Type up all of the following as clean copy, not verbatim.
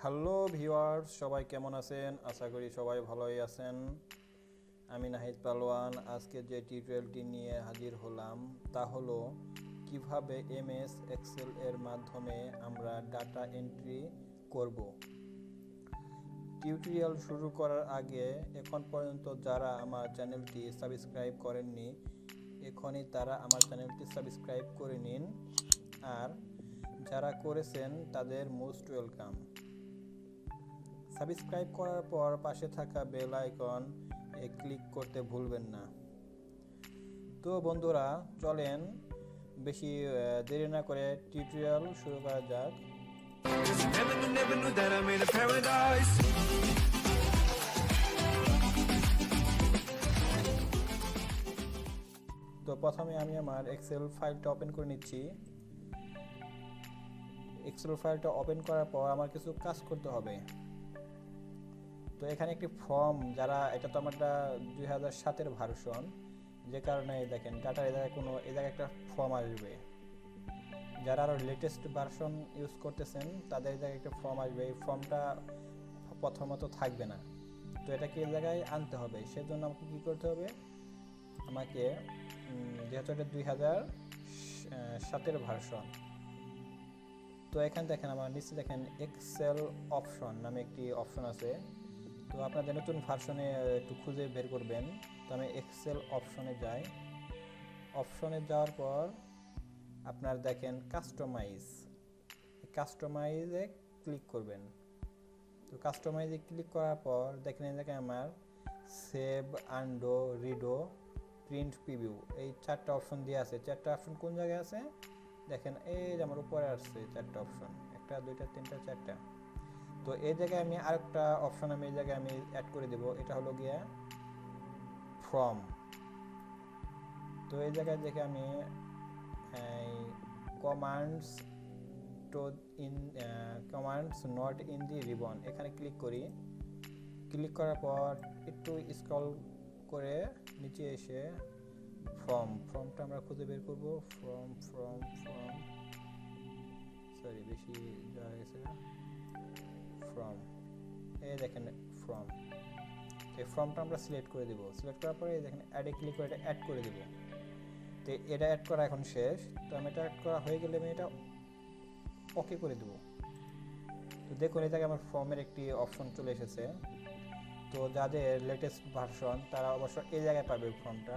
Hello viewers, সবাই কেমন আছেন? আশা করি সবাই ভালোই আছেন। আমি নাহিদ পালোয়ান আজকে যে টিউটোরিয়ালটি নিয়ে হাজির হলাম তা হলো কিভাবে এমএস এক্সেল এর মাধ্যমে আমরা ডাটা এন্ট্রি করব। টিউটোরিয়াল শুরু করার আগে এখন পর্যন্ত যারা আমার চ্যানেলটি সাবস্ক্রাইব করেননি এখনই তারা আমার চ্যানেলটি সাবস্ক্রাইব করে নিন, আর যারা করেছেন তাদের মোস্ট ওয়েলকাম। সাবস্ক্রাইব করার পর পাশে থাকা বেল আইকন ক্লিক করতে ভুলবেন না। তো বন্ধুরা, চলেন বেশি দেরি না করে টিউটোরিয়াল শুরু করা যাক। তো প্রথমে আমি আমার এক্সেল ফাইলটা ওপেন করে নিচ্ছি। এক্সেল ফাইলটা ওপেন করার পর আমার কিছু কাজ করতে হবে। তো এখানে একটি ফর্ম, যারা এটা তো আমারটা 2007-এর ভার্সন, যে কারণে দেখেন ডাটার এই জায়গায় একটা ফর্ম আসবে। যারা আরও লেটেস্ট ভার্সন ইউজ করতেছেন তাদের এই জায়গায় একটা ফর্ম আসবে। এই ফর্মটা প্রথমত থাকবে না, তো এটাকে এই জায়গায় আনতে হবে। সেজন্য আমাকে কী করতে হবে, আমাকে যেহেতু এটা 2007-এর ভার্সন, তো এখানে দেখেন আমার নিচে দেখেন এক্সেল অপশন নামে একটি অপশন আছে। তো আপনাদের নতুন ভার্সনে একটু খুঁজে বের করবেন। তো আমি এক্সেল অপশনে যাই। অপশনে যাওয়ার পর আপনার দেখেন কাস্টমাইজে ক্লিক করবেন। তো কাস্টমাইজে ক্লিক করার পর দেখেন এই জায়গায় আমার সেভ, আন্ডো, রিডো, প্রিন্ট প্রিভিউ এই 4টা অপশন দিয়ে আছে। 4টা অপশন কোন জায়গায় আছে দেখেন, এই যে আমার উপরে আসছে 4টা অপশন, 1 2 3 4 4টা। তো এই জায়গায় আমি আরেকটা অপশন এই জায়গায় আমি অ্যাড করে দেব, এটা হলো গিয়া ফর্ম। তো এই জায়গায় দেখে আমি commands not in the ribbon এখানে ক্লিক করি। ক্লিক করার পর একটু স্ক্রল করে নিচে এসে ফর্মটা আমরা খুঁজে বের করব। সরি, বেশি যাওয়া গেছে। এই দেখেন ফর্ম, এই ফর্মটা আমরা সিলেক্ট করে দেব। সিলেক্ট করার পরে দেখেন অ্যাডে ক্লিক করে এটা অ্যাড করে দেব। তো এটা অ্যাড করা এখন শেষ। তো আমি এটা অ্যাড করা হয়ে গেলে আমি এটা ওকে করে দেব। তো দেখুন এই জায়গায় আমার ফর্মের একটি অপশন চলে এসেছে। তো যাদের লেটেস্ট ভার্সন তারা অবশ্য এই জায়গায় পাবে ফর্মটা।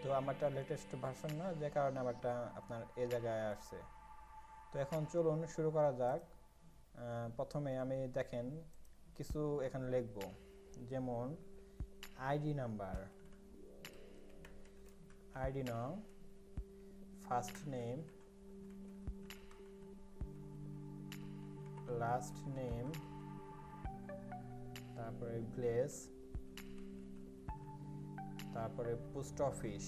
তো আমারটা লেটেস্ট ভার্সন না, যে কারণে আমারটা আপনার এই জায়গায় আসছে। তো এখন চলুন শুরু করা যাক। প্রথমে আমি দেখেন কিছু এখানে লিখব, যেমন ID number, first name, last name, তারপরে ভিলেজ, তারপরে পোস্ট অফিস।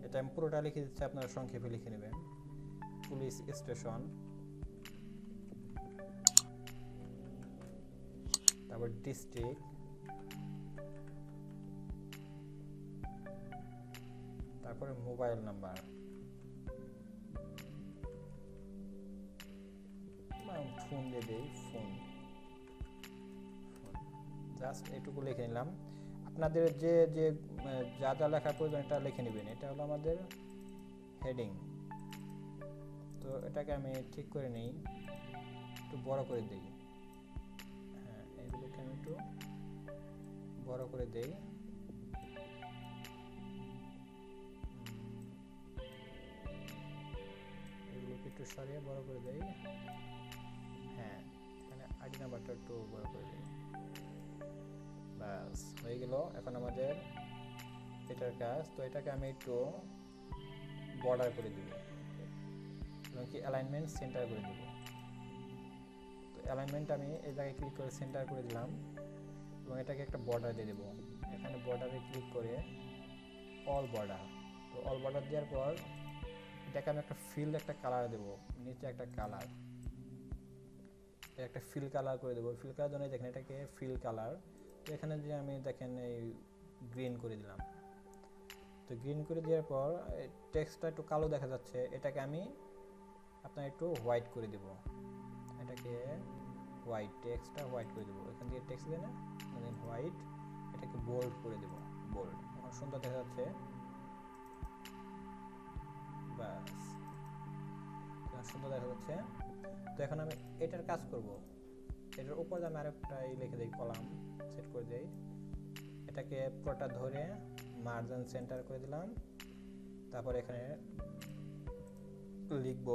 এটা আমি পুরোটা লিখে দিচ্ছি, আপনারা সংক্ষেপে লিখে নেবেন। পুলিশ স্টেশন, তারপর ডিস্ট্রিক্ট, তারপরে মোবাইল নাম্বার, ফোন দিয়ে দেই, ফোন জাস্ট এটুকু লিখে নিলাম। আপনাদের যে যে যা যা লেখার প্রয়োজন এটা লিখে নেবেন। এটা হলো আমাদের হেডিং। তো এটাকে আমি ঠিক করে নিই, একটু বড় করে দিই। হ্যাঁ, এগুলোকে আমি একটু বড় করে দেই। এগুলোকে একটু সরিয়ে বড় করে দেই। হ্যাঁ, এখানে আইডি নাম্বারটা একটু বড় করে দিই। ব্যাস হয়ে গেল। এখন আমাদের এটার কাজ। তো এটাকে আমি একটু বর্ডার করে দিব এবং কি অ্যালাইনমেন্ট সেন্টার করে দেব। তো অ্যালাইনমেন্ট আমি এই জায়গায় ক্লিক করে সেন্টার করে দিলাম এবং এটাকে একটা বর্ডার দিয়ে দেবো। এখানে বর্ডারে ক্লিক করে অল বর্ডার। তো অল বর্ডার দেওয়ার পর এটাকে আমি একটা কালার দেবো, নিচে একটা কালার, একটা ফিল কালার করে দেবো। ফিল কালার জন্য দেখেন এটাকে ফিল কালার। তো এখানে যে আমি দেখেন এই গ্রিন করে দিলাম। তো গ্রিন করে দেওয়ার পর টেক্সটটা একটু কালো দেখা যাচ্ছে, এটাকে আমি আপনার একটু হোয়াইট করে দেব। এটাকে হোয়াইট, টেক্সটটা হোয়াইট করে দেবো, এখান থেকে টেক্সট দিয়ে না দেন হোয়াইট, এটাকে বোল্ড করে দেবো, বোল্ড, এখন সুন্দর দেখা যাচ্ছে, বাস সুন্দর দেখা যাচ্ছে। তো এখন আমি এটার কাজ করব, এটার উপরে আমি আরেকটা লিখে দিই, কলাম সেট করে দিই, এটাকে পুরোটা ধরে মার্জিন সেন্টার করে দিলাম, তারপর এখানে লিখব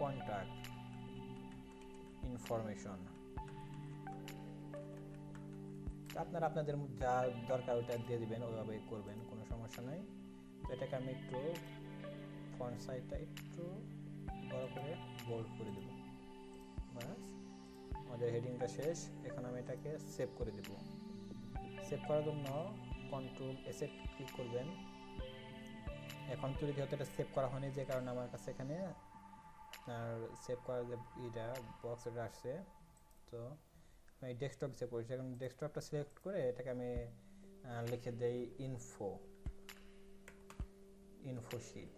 কন্টাক্ট ইনফরমেশন। আপনারা আপনাদের যা দরকার ওটা দিয়ে দিবেন, ওইভাবে করবেন, কোনো সমস্যা নাই। তো এটাকে আমি একটু ফন্ট সাইজটা একটু বড় করে বোল্ড করে দেব, বাস আমাদের হেডিংটা শেষ। এখন আমি এটাকে সেভ করে দেব। সেভ করার জন্য কন্ট্রোল এস ক্লিক করবেন। এখন তো যেহেতু এটা সেভ করা হয়নি, যে কারণে আমার কাছে এখানে আপনার সেভ করার যে এটা বক্স এটা আসছে, তো আমি ডেস্কটপ সেভ করেছি। এখন ডেস্কটপটা সিলেক্ট করে এটাকে আমি লিখে দেই ইনফো শিট,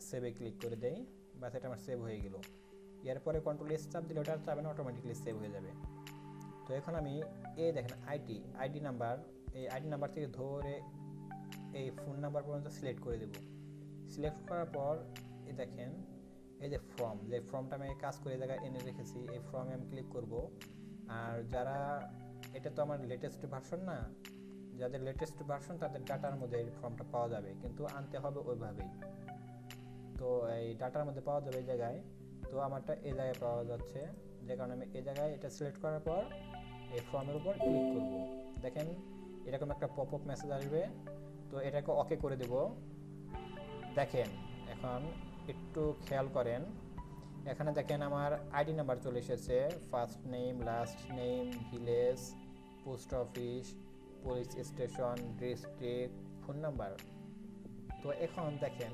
সেভে ক্লিক করে দেই, বাস এটা আমার সেভ হয়ে গেল। এরপরে কন্ট্রোল এস চাপ দিলে ওটা চাপে না, অটোমেটিকলি সেভ হয়ে যাবে। তো এখন আমি এই দেখেন আইডি নাম্বার, এই আইডি নাম্বার থেকে ধরে এই ফোন নাম্বার পর্যন্ত সিলেক্ট করে দেব। সিলেক্ট করার পর এই দেখেন এই যে ফর্মটা আমি কাজ করে এই জায়গায় এনে রেখেছি, এই ফর্মে আমি ক্লিক করব। আর যারা, এটা তো আমার লেটেস্ট ভার্সন না, যাদের লেটেস্ট ভার্সন তাদের ডাটার মধ্যে এই ফর্মটা পাওয়া যাবে, কিন্তু আনতে হবে ওইভাবেই। তো এই ডাটার মধ্যে পাওয়া যাবে এই জায়গায়, তো আমারটা এই জায়গায় পাওয়া যাচ্ছে, যে কারণে আমি এই জায়গায় এটা সিলেক্ট করার পর এই ফর্মের উপর ক্লিক করব। দেখেন এরকম একটা পপ আপ মেসেজ আসবে, তো এটাকে ওকে করে দেব। দেখেন এখন একটু খেয়াল করেন, এখানে দেখেন আমার আইডি নাম্বার চলে এসেছে, first name, last name, village, post office, police station, district, phone number. তো এখন দেখেন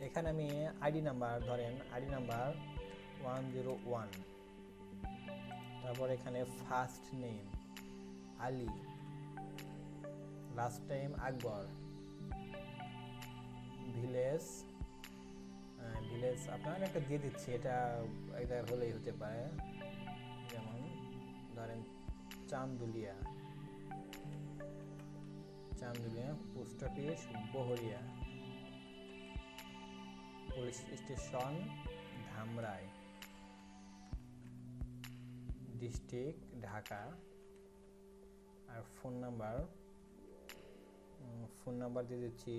এখানে আমি আইডি নাম্বার, ধরেন আইডি নাম্বার 101, তারপর এখানে first name Ali, last time Akbar, village আপনাকে একটা দিয়ে দিচ্ছি, এটা হলেই হতে পারে, যেমন ধরেন Chanduliya, post office Bahariya, police station Dhamrai, district Dhaka, আর ফোন নাম্বার দিয়ে দিচ্ছি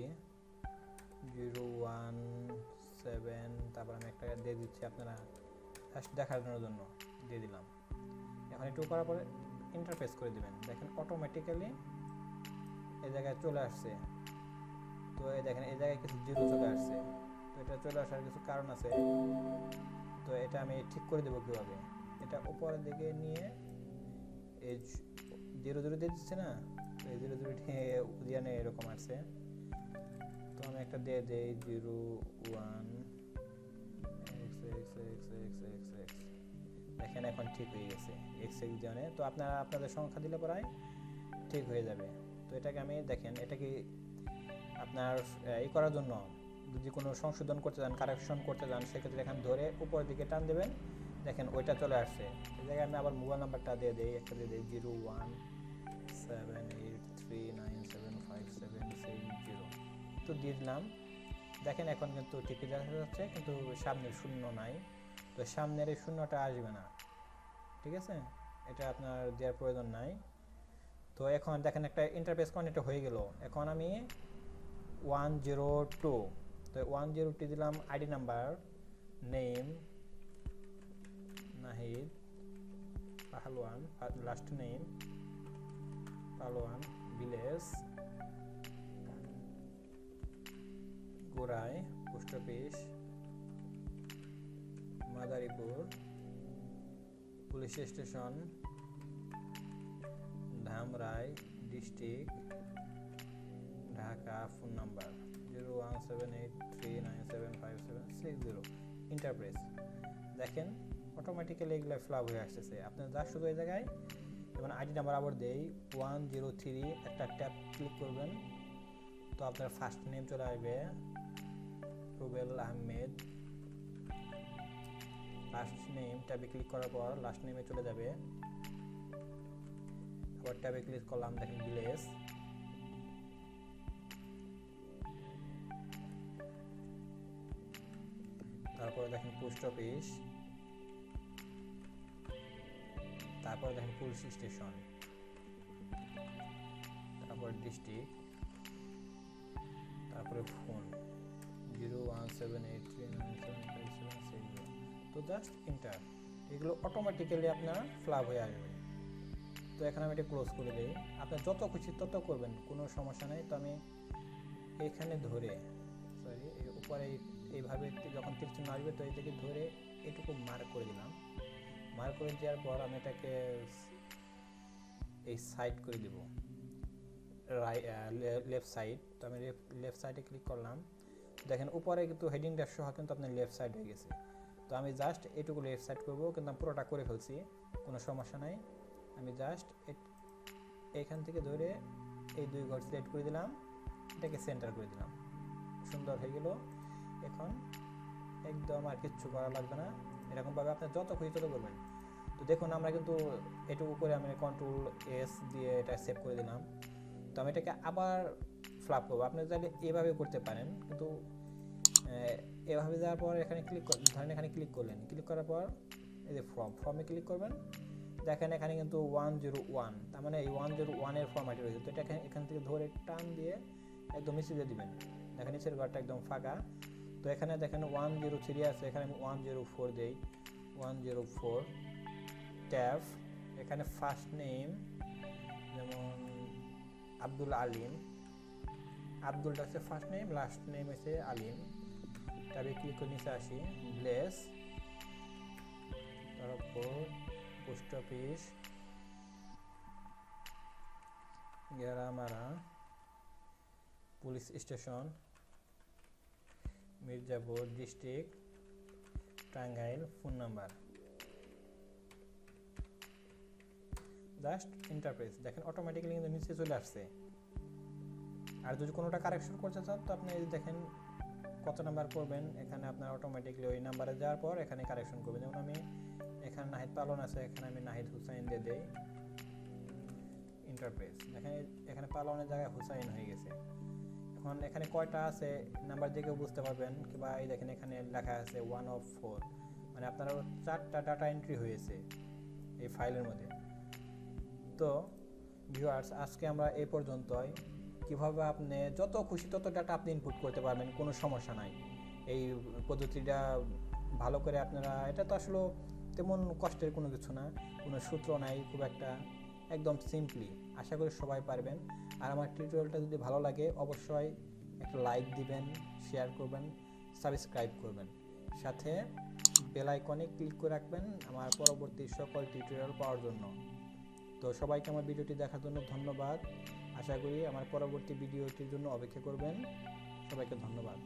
017, তারপর আমি একটা দিয়ে দিচ্ছি, আপনারা জাস্ট দেখানোর জন্য দিয়ে দিলাম। এখন একটু করার পরে ইন্টারফেস করে দিবেন, দেখেন অটোমেটিক্যালি এই জায়গায় চলে আসছে। তো এই দেখেন এই জায়গায় কিছু জিরো চলে আসছে, তো এটা চলে আসার কিছু কারণ আছে, তো এটা আমি ঠিক করে দেবো কীভাবে। এটা উপরের দিকে নিয়ে এই 0 দিয়ে দিচ্ছে না, তো এই 0 দিয়ে নেই, এরকম আসছে। তো আমি একটা দিয়ে দেই 01 x, দেখেন এখন ঠিক হয়ে গেছে x দিয়ে। তো আপনারা আপনাদের সংখ্যা দিলে পরে ঠিক হয়ে যাবে। তো এটাকে আমি দেখেন, এটাকে আপনার এই করার জন্য যদি কোনো সংশোধন করতে চান, কারেকশন করতে চান, সেক্ষেত্রে এখানে ধরে উপরের দিকে টান দেবেন, দেখেন ওইটা চলে আসছে। এই জায়গায় আমি আবার মোবাইল নাম্বারটা দিয়ে দিই, একটা দিয়ে দিই 01783975760, তো দিয়ে দিলাম। দেখেন এখন কিন্তু ঠিকই দেখা যাচ্ছে, কিন্তু সামনের শূন্য নাই, তো সামনের এই শূন্যটা আসবে না, ঠিক আছে, এটা আপনার দেওয়ার প্রয়োজন নাই। তো এখন দেখেন একটা ইন্টারফেস কানেক্ট হয়ে গেল। এখন আমি 102, তো 102 দিলাম, ID number, name Nahid Pahalwan, last name Pahalwan, village Gorai, post office Madaripur, police station Dhamrai, district Dhaka, phone number 01783975760, enter press. দেখেন অটোমেটিক্যালি এগুলো ফ্লাগ হয়ে আসতেছে। আপনার যা শুধু এই জায়গায় যেমন আইডি নাম্বার আবার দেই 103, একটা ট্যাব ক্লিক করবেন, তো আপনার ফার্স্ট নেম চলে আসবে রুবেল আহমেদ, লাস্ট নেম ট্যাবে ক্লিক করার পর লাস্ট নেমে চলে যাবে, আবার ট্যাবে ক্লিক করলাম, দেখেন ভিলেজ, তারপরে দেখেন পোস্ট অফিস, তারপরে দেখেন পুলিশ স্টেশন, তারপর ডিস্ট্রিক্ট, তারপরে ফোন 01783975760। তো জাস্ট এন্টার, এগুলো অটোমেটিক্যালি আপনার ফ্লাগ হয়ে আসবে। তো এখানে আমি এটা ক্লোজ করে দিই, আপনার যত খুশি তত করবেন, কোনো সমস্যা নেই। তো আমি এখানে ধরে সরি এই উপরে এইভাবে যখন তীর চিহ্ন আসবে তো এটাকে ধরে এটুকু মার্ক করে দিলাম। মার্ক করে দেওয়ার পর আমি এটাকে এই সাইড করে দিব, লেফট সাইড। তো আমি লেফট সাইডে ক্লিক করলাম, দেখেন উপরে কিন্তু হেডিং ড্যাশ সহ কিন্তু আপনার লেফট সাইড হয়ে গেছে। তো আমি জাস্ট এটুকু লেফট সাইড করবো, কিন্তু আমি পুরোটা করে ফেলছি, কোনো সমস্যা নাই। আমি জাস্ট এখান থেকে ধরে এই দুই ঘর সিলেক্ট করে দিলাম, এটাকে সেন্টার করে দিলাম, সুন্দর হয়ে গেল। এখন একদম আর কিচ্ছু করা লাগবে না, এরকমভাবে আপনার যত খুশি তত করবেন। তো দেখুন আমরা কিন্তু এটুকু করে আমি কন্ট্রোল এস দিয়ে এটা সেভ করে দিলাম। তো আমি এটাকে আবার ফ্লাপ করবো, আপনি চাইলে এভাবে করতে পারেন, কিন্তু এভাবে যাওয়ার পর এখানে ক্লিক ধরেন, এখানে ক্লিক করলেন, ক্লিক করার পর এই যে ফর্মে ক্লিক করবেন, দেখেন এখানে কিন্তু 101, তার মানে এই 101-এর ফর্ম্যাটে রয়েছে। তো এটা এখান থেকে ধরে টান দিয়ে একদম নিচে দিয়ে দিবেন, দেখেন নিচের ঘরটা একদম ফাঁকা। তো এখানে দেখেন 103 আছে, এখানে আমি 104 দেই, 104 ট্যাব। এখানে ফার্স্ট নেম যেমন আব্দুল আলিম, আব্দুলটা হচ্ছে ফার্স্ট নেম, লাস্ট নেম হচ্ছে আলিম। ট্যাবে ক্লিক করে নিচে আসি, ব্লেস, তারপর post office, Geramara, police station, Mirzapur district, Tangail, phone number, just enter press. দেখেন অটোমেটিক্যালি কিন্তু নিচে চলে আসছে। আর যদি কোনোটা কারেকশন করতে চান তো আপনি দেখেন কত নাম্বার করবেন, এখানে আপনার অটোমেটিক্যালি ওই নাম্বারে যাওয়ার পর এখানে কারেকশন করবেন। যেমন আমি এখানে নাহিদ পালন আছে, এখানে আমি নাহিদ হুসাইন দিয়ে দেই, ইন্টারপ্রেস। দেখেন এখানে পালনের জায়গায় হুসাইন হয়ে গেছে। এখন এখানে কয়টা আছে নাম্বার দেখেও বুঝতে পারবেন, কিংবা এই দেখেন এখানে লেখা আছে 1 of 4, মানে আপনার 4টা ডাটা এন্ট্রি হয়েছে এই ফাইলের মধ্যে। তো ভিউয়ার্স, আজকে আমরা এই পর্যন্তই। কিভাবে আপনি যত খুশি তত ডাটা আপনি ইনপুট করতে পারবেন, কোনো সমস্যা নাই। এই পদ্ধতিটা ভালো করে আপনারা, এটা তো আসলে তেমন কষ্টের কোনো কিছু না, কোনো সূত্র নাই খুব একটা, একদম সিম্পলি। আশা করি সবাই পারবেন। আর আমার টিউটোরিয়ালটা যদি ভালো লাগে অবশ্যই একটা লাইক দিবেন, শেয়ার করবেন, সাবস্ক্রাইব করবেন, সাথে বেল আইকনে ক্লিক করে রাখবেন আমার পরবর্তী সকল টিউটোরিয়াল পাওয়ার জন্য। তো সবাইকে আমার ভিডিওটি দেখার জন্য ধন্যবাদ। আশা করি আমার পরবর্তী ভিডিওটির জন্য অপেক্ষা করবেন। সবাইকে ধন্যবাদ।